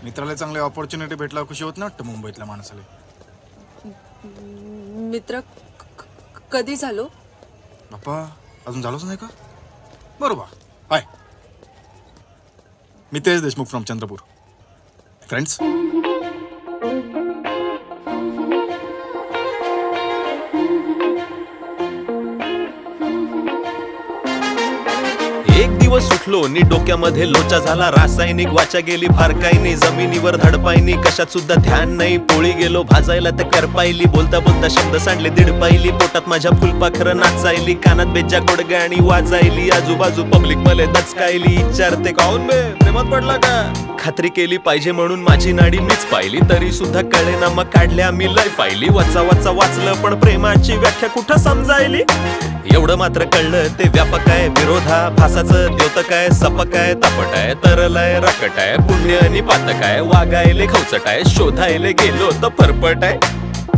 मित्राला चांगली ऑपॉर्च्युनिटी भेटला खुशी होत ना वाटतं मुंबईतल्या माणसाला. मित्र कधी झालो बाप्पा? अजून झालोच नाही का? बरोबर. हाय, मी तेज देशमुख फ्रॉम चंद्रपूर. फ्रेंड्स, एक दिवस उठलो नी डोक्यामध्ये लोचा झाला. रासायनिक वाचा गेली फार काही नाही. जमिनीवर धडपायनी कशात सुद्धा ध्यान नाही. पोळी गेलो भाजायला तर करपायली. बोलता बोलता शब्द सांडले दीड पायली. पोटात माझ्या फुलपाखरं नाचायली. कानात बेज्जा गोडगाणी वाजायली. आजूबाजू पब्लिक मले दचकायली. विचारते काऊन बे प्रेमात पडला का? खात्री केली पाहिजे म्हणून माझी नाडी मीच पाहिली. तरी सुद्धा कळेना मग काढल्या मी लय फायली. वाचा वाचा वाचलं पण प्रेमाची व्याख्या कुठं समजायली. एवढं मात्र कळलं ते व्यापक आहे. विरोधाभासाचं द्योतक आहे. सपक आहे, तापट आहे, तरल आहे, रकट आहे, पुण्य आणि पातक आहे. वागायले खवचट आहे, शोधायले गेलो तर फरफट आहे.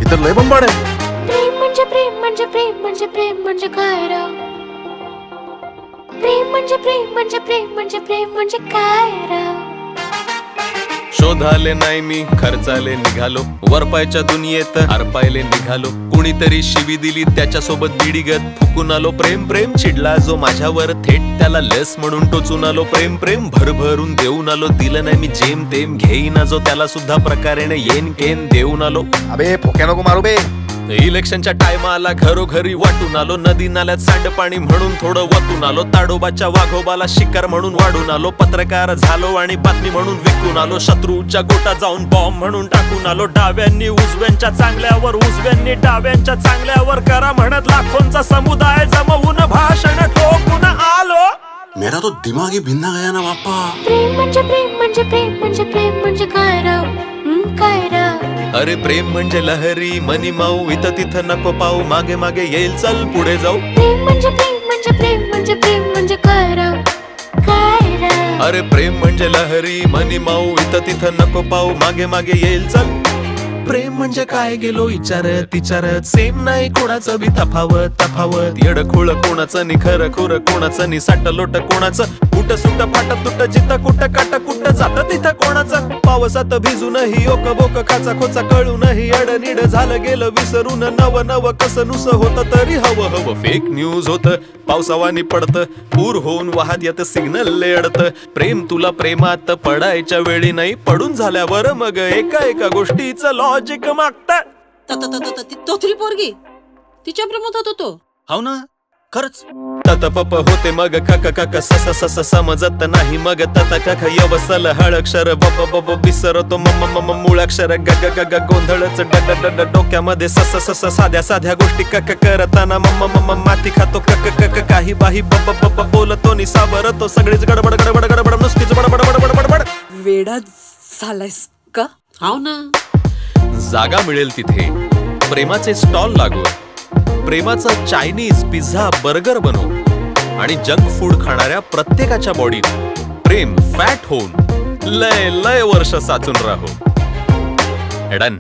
इतर लय बंबाड आहे. प्रेम म्हणजे प्रेम म्हणजे प्रेम म्हणजे प्रेम म्हणजे काय राव? प्रेम म्हणजे प्रेम म्हणजे प्रेम म्हणजे प्रेम म्हणजे काय राव? शोधाले नाही मी खर्चाले निघालो. वरपायच्या दुनियेत हरपायले निघालो. कुणीतरी शिवी दिली त्याच्यासोबत बिडीगत फुकून आलो. प्रेम प्रेम चिडला जो माझ्यावर थेट त्याला लस म्हणून टोचून आलो. प्रेम प्रेम भरभरून देऊन आलो. दिलं नाही मी जेम तेम घेईना जो त्याला सुद्धा प्रकारेने येन केन देऊन आलो. अबे फोक्या नको मारू बे. इलेक्शनच्या टायमाला घरोघरी वाटून आलो. नदी नाल्यात सांडपाणी म्हणून थोडं वतून आलो. ताडोबाच्या वाघोबाला शिकार म्हणून वाढून आलो. पत्रकार झालो आणि बातमी म्हणून विकून आलो. शत्रूच्या गोटात जाऊन बॉम्ब म्हणून टाकून आलो. डाव्यांनी उजव्यांच्या चांगल्यावर, उजव्यांनी डाव्यांच्या चांगल्यावर करा म्हणत लाखोंचा समुदाय जमवून भाषण ठोकून आलो. मेरा तो दिमाग ही भिन्ना गया ना बाप्पा. प्रेम म्हणजे प्रेम म्हणजे प्रेम म्हणजे प्रेम म्हणजे काय राव? काय राव? अरे प्रेम म्हणजे लहरी मनी माऊ. इथं तिथं नको पाऊ. मागे मागे येईल चल पुढे जाऊ. प्रेम म्हणजे प्रेम म्हणजे प्रेम म्हणजे प्रेम म्हणजे काय राव? काय राव? अरे प्रेम म्हणजे लहरी मनी माऊ. इथं तिथं नको पाऊ. मागे मागे येईल चल. प्रेम म्हणजे काय गेलो विचारत विचारत. सेम नाही कोणाचं बी तफावत तफावत. येडखोळ कोणाचं नि खरं खोरं कोणाचं नि साठ लोट कोणाचं. कुठं सुट फाट तुट जिथं कुठं काट कुठं जात तिथं कोणाचं. पावसात भिजूनही ओक बोक खाचा खोचा कळूनही अडनिड झालं गेलं विसरून. नव नव कसं नुस होतं तरी हवं हवं फेक न्यूज होतं. पावसावानी पडतं पूर होऊन वाहत येत सिग्नल अडतं. प्रेम तुला प्रेमात पडायच्या वेळी नाही. पडून झाल्यावर मग एका एका गोष्टीचं लॉजिक मागतं. तो थ्री पोरगी तिच्या प्रेमात होतो तो. हो ना खरंच. तत पप होते मग कक कक सस सस समजत नाही मग तत कक यवसल हळक्षर बब बब विसरतो मम मम मूळाक्षर ग ग ग गोंधळच ड ड ड डोक्यामध्ये सस सस साध्या साध्या गोष्टी कक करताना मम मम माती खातो कक कक काही बाही बब बब बोलतो नि सावरतो. सगळीच गडबड गडबड गडबड नुसतीच बडबड बडबड बडबड. वेडा झालायस का? हाव ना. जागा मिळेल तिथे प्रेमाचे स्टॉल लागू. प्रेमाचा चायनीज पिझ्झा बर्गर बनवू. आणि जंक फूड खाणाऱ्या प्रत्येकाच्या बॉडीत प्रेम फॅट होऊन लय लय वर्ष साचून राहू. डन.